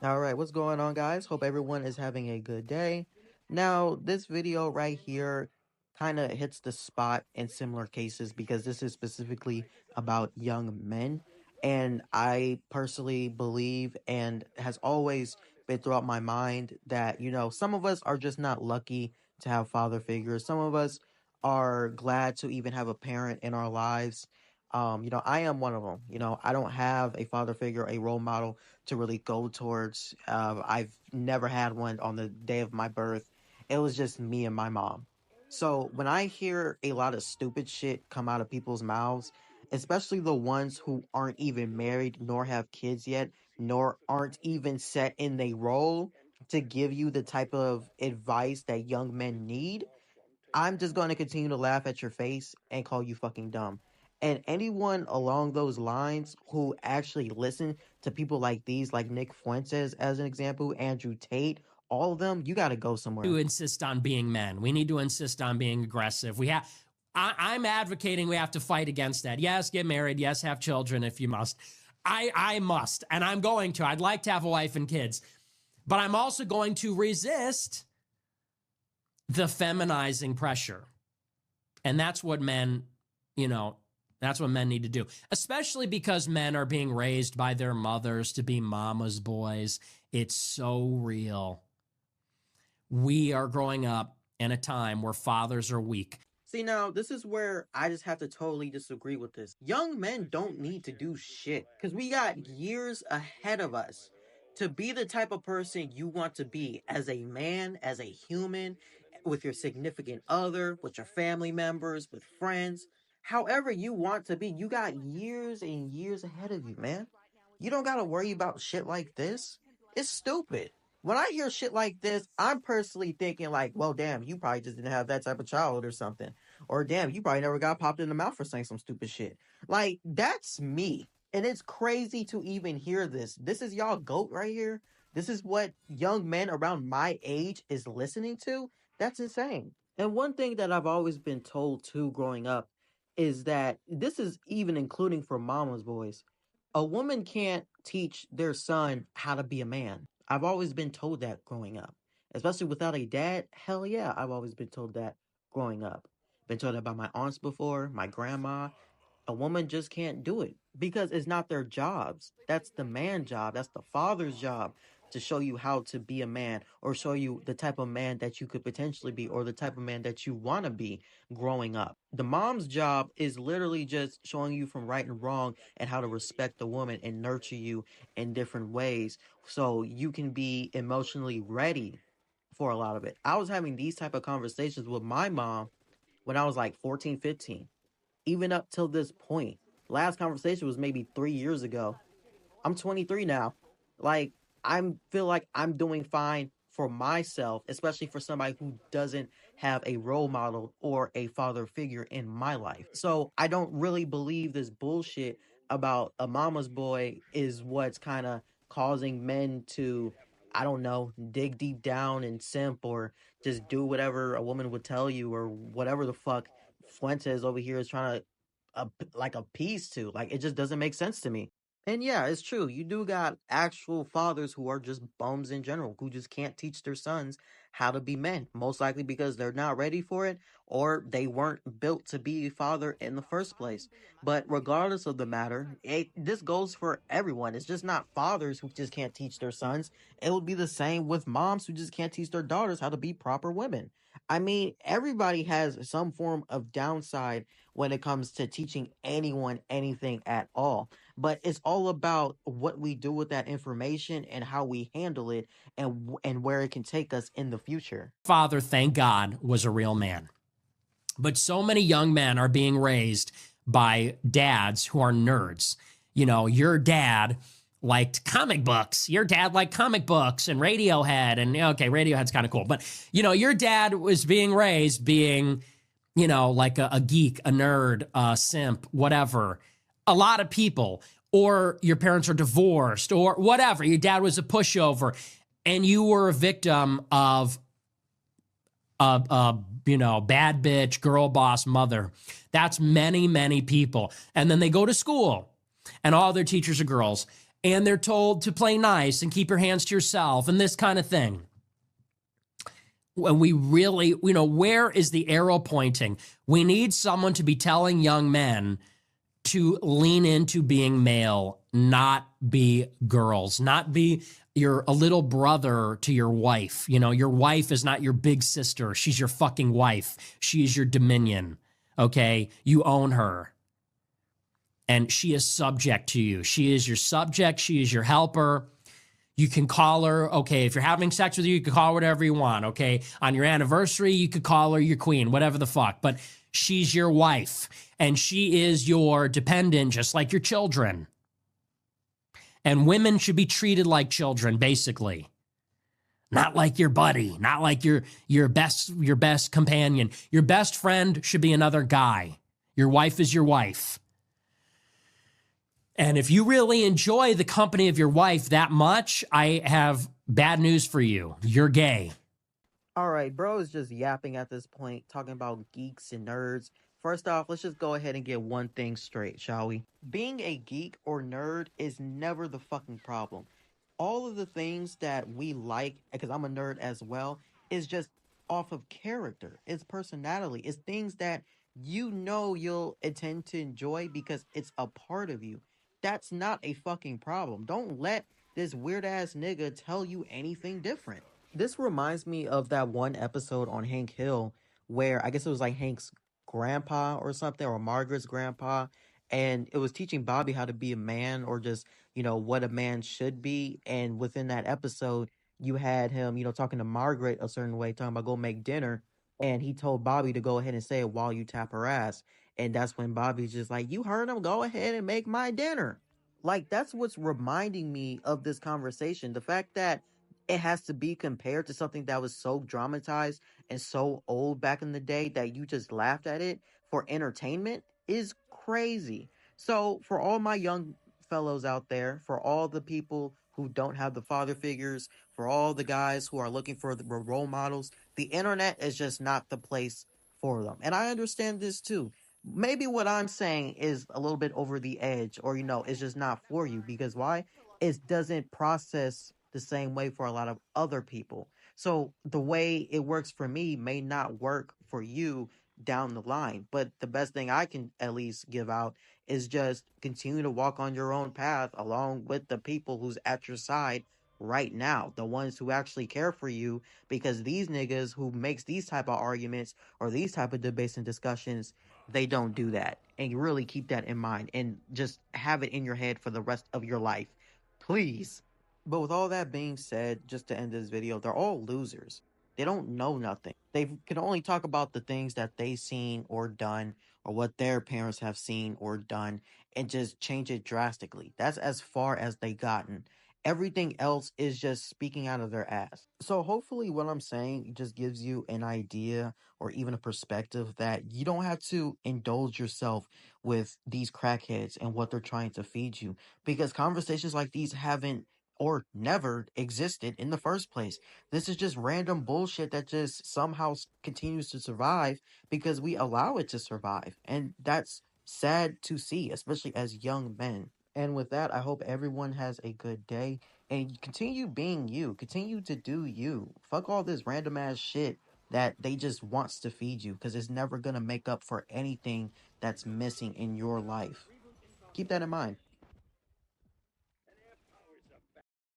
All right, what's going on, guys? Hope everyone is having a good day. Now, this video right here kind of hits the spot in similar cases because this is specifically about young men. And I personally believe and has always been throughout my mind that, some of us are just not lucky to have father figures. Some of us are glad to even have a parent in our lives. I am one of them. I don't have a father figure, a role model to really go towards. I've never had one on the day of my birth. It was just me and my mom. So when I hear a lot of stupid shit come out of people's mouths, especially the ones who aren't even married nor have kids yet, nor aren't even set in a role to give you the type of advice that young men need, I'm just going to continue to laugh at your face and call you fucking dumb. And anyone along those lines who actually listen to people like these, like Nick Fuentes as an example, Andrew Tate, all of them, you got to go To somewhere. insist on being men. We need to insist on being aggressive. I'm advocating we have to fight against that. Yes, get married. Yes, have children if you must. I must, and I'm going to. I'd like to have a wife and kids, but I'm also going to resist the feminizing pressure. And that's what men, that's what men need to do, especially because men are being raised by their mothers to be mama's boys. It's so real. We are growing up in a time where fathers are weak. See, now, this is where I just have to totally disagree with this. Young men don't need to do shit because we got years ahead of us to be the type of person you want to be as a man, as a human, with your significant other, with your family members, with friends. However, you want to be, you got years and years ahead of you, man. You don't got to worry about shit like this. It's stupid. When I hear shit like this, I'm personally thinking like, well, damn, you probably just didn't have that type of childhood or something. Or damn, you probably never got popped in the mouth for saying some stupid shit. Like, that's me. And it's crazy to even hear this. This is y'all GOAT right here. This is what young men around my age is listening to. That's insane. And one thing that I've always been told too growing up is that this is even including for mama's boys. A woman can't teach their son how to be a man. I've always been told that growing up. Especially without a dad. Hell yeah, I've always been told that growing up. Been told that by my aunts before, my grandma. A woman just can't do it because it's not their jobs. That's the man job. That's the father's job to show you how to be a man or show you the type of man that you could potentially be or the type of man that you want to be growing up. The mom's job is literally just showing you from right and wrong and how to respect the woman and nurture you in different ways so you can be emotionally ready for a lot of it. I was having these type of conversations with my mom when I was like 14, 15, even up till this point. Last conversation was maybe 3 years ago. I'm 23 now. Like, feel like I'm doing fine for myself, especially for somebody who doesn't have a role model or a father figure in my life. So I don't really believe this bullshit about a mama's boy is what's kind of causing men to, I don't know, dig deep down and simp or just do whatever a woman would tell you or whatever the fuck Fuentes over here is trying to like appease to. Like, it just doesn't make sense to me. And yeah, it's true. You do got actual fathers who are just bums in general, who just can't teach their sons how to be men. Most likely because they're not ready for it or they weren't built to be a father in the first place. But regardless of the matter, this goes for everyone. It's just not fathers who just can't teach their sons. It would be the same with moms who just can't teach their daughters how to be proper women. I mean, everybody has some form of downside when it comes to teaching anyone anything at all. But it's all about what we do with that information and how we handle it and where it can take us in the future. Father, thank God, was a real man. But so many young men are being raised by dads who are nerds. Your dad liked comic books. Your dad liked comic books and Radiohead. And okay, Radiohead's kind of cool. But, your dad was being raised being, like a geek, a nerd, a simp, whatever. A lot of people, or your parents are divorced or whatever. Your dad was a pushover and you were a victim of bad bitch, girl boss mother. That's many, many people. And then they go to school and all their teachers are girls and they're told to play nice and keep your hands to yourself and this kind of thing. When we really, where is the arrow pointing? We need someone to be telling young men to lean into being male, not be girls, not be a little brother to your wife. Your wife is not your big sister. She's your fucking wife. She is your dominion. Okay. You own her. And she is subject to you. She is your subject. She is your helper. You can call her, okay, if you're having sex with you can call her whatever you want, okay? On your anniversary, you could call her your queen, whatever the fuck. But she's your wife, and she is your dependent, just like your children. And women should be treated like children, basically. Not like your buddy, not like your best companion. Your best friend should be another guy. Your wife is your wife. And if you really enjoy the company of your wife that much, I have bad news for you. You're gay. All right, bro is just yapping at this point, talking about geeks and nerds. First off, let's just go ahead and get one thing straight, shall we? Being a geek or nerd is never the fucking problem. All of the things that we like, because I'm a nerd as well, is just off of character. It's personality. It's things that you'll intend to enjoy because it's a part of you. That's not a fucking problem. Don't let this weird ass nigga tell you anything different. This reminds me of that one episode on Hank Hill where I guess it was like Hank's grandpa or something, or Margaret's grandpa, and it was teaching Bobby how to be a man, or just, what a man should be. And within that episode, you had him, talking to Margaret a certain way, talking about go make dinner. And he told Bobby to go ahead and say it while you tap her ass. And that's when Bobby's just like, you heard him, go ahead and make my dinner. Like, that's what's reminding me of this conversation. The fact that it has to be compared to something that was so dramatized and so old back in the day that you just laughed at it for entertainment is crazy. So, for all my young fellows out there, for all the people who don't have the father figures, for all the guys who are looking for the role models, the internet is just not the place for them. And I understand this too. Maybe what I'm saying is a little bit over the edge, or, it's just not for you, because why? It doesn't process the same way for a lot of other people. So the way it works for me may not work for you down the line. But the best thing I can at least give out is just continue to walk on your own path along with the people who's at your side right now, the ones who actually care for you, because these niggas who makes these type of arguments or these type of debates and discussions, they don't do that. And you really keep that in mind and just have it in your head for the rest of your life, please. But with all that being said, just to end this video, they're all losers. They don't know nothing. They can only talk about the things that they've seen or done, or what their parents have seen or done, and just change it drastically. That's as far as they gotten. Everything else is just speaking out of their ass. So hopefully what I'm saying just gives you an idea or even a perspective that you don't have to indulge yourself with these crackheads and what they're trying to feed you, because conversations like these haven't or never existed in the first place. This is just random bullshit that just somehow continues to survive because we allow it to survive. And that's sad to see, especially as young men. And with that, I hope everyone has a good day and continue being you. Continue to do you. Fuck all this random ass shit that they just wants to feed you, because it's never going to make up for anything that's missing in your life. Keep that in mind.